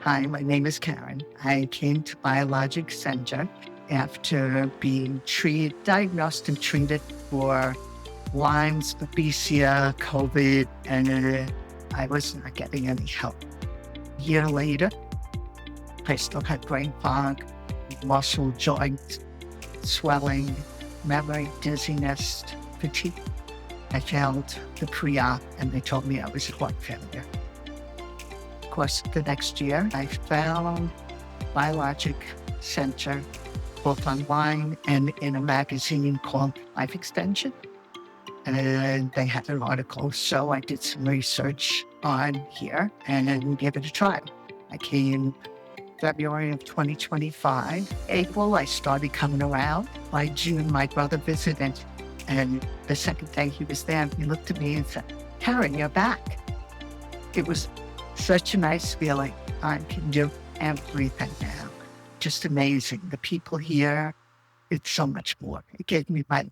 Hi, my name is Karen. I came to Biologix Center after being diagnosed and treated for Lyme's, Babesia, COVID, and I was not getting any help. A year later, I still had brain fog, muscle joint swelling, memory, dizziness, fatigue. I failed the pre-op and they told me I was heart failure. Of course, the next year, I found Biologix Center both online and in a magazine called Life Extension. And they had an article, so I did some research on here and gave it a try. I came February of 2025. April, I started coming around. By June, my brother visited, and the second day he was there, he looked at me and said, "Karen, you're back." It was such a nice feeling. I can do everything now. Just amazing. The people here, it's so much more. It gave me my